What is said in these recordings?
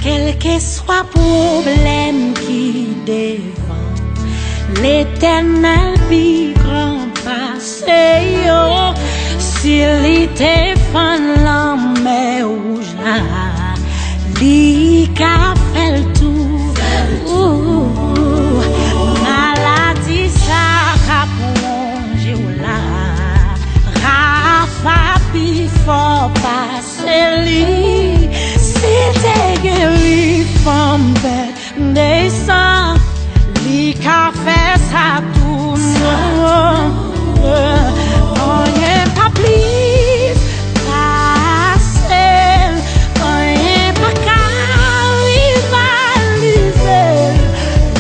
Quel que soit problème qui devant, l'Éternel vit grand passé. S'il était fan la mer rouge là, li ka fait tout. Maladie ça ka plongé là, Rafa pi fort passer li. Si t'es guéri femme bête descend, li ka fait ça tout. Rien pas plus facile, rien pas qu'à rivaliser.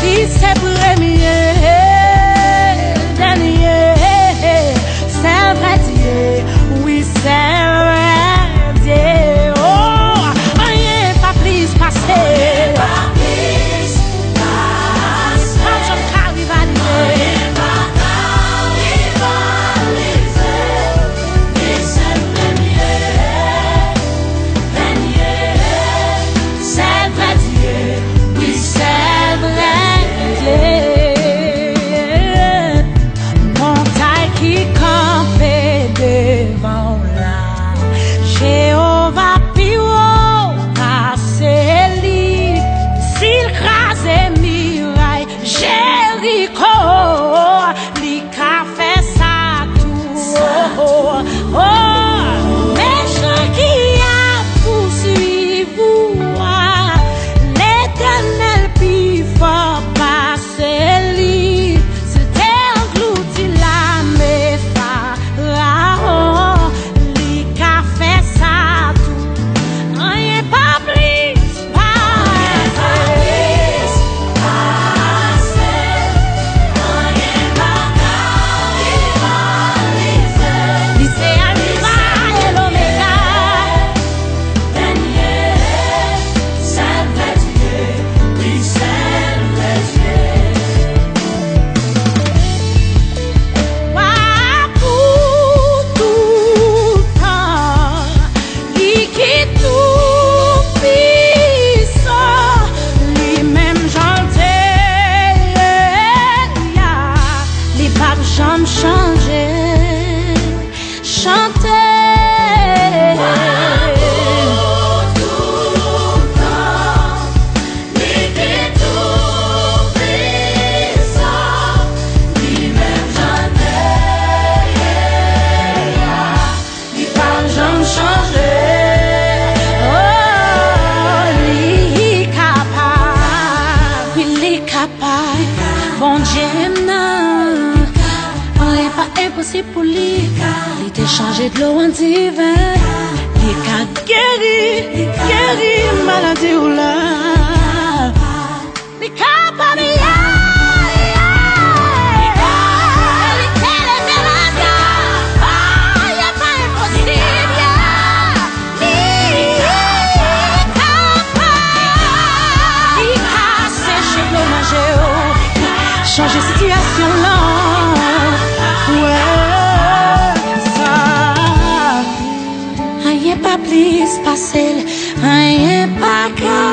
Lui c'est premier, dernier, c'est vrai Dieu, oui c'est vrai Dieu. Oh, rien pas plus facile, pas qu'à rivaliser. Bon Dieu, non, on n'est pas impossible pour lui. Il t'a changé de l'eau en divin. Il a guéri maladie ou là. Il est capable, changer situation là, ouais, ça, rien pas plus facile, rien pas qu'à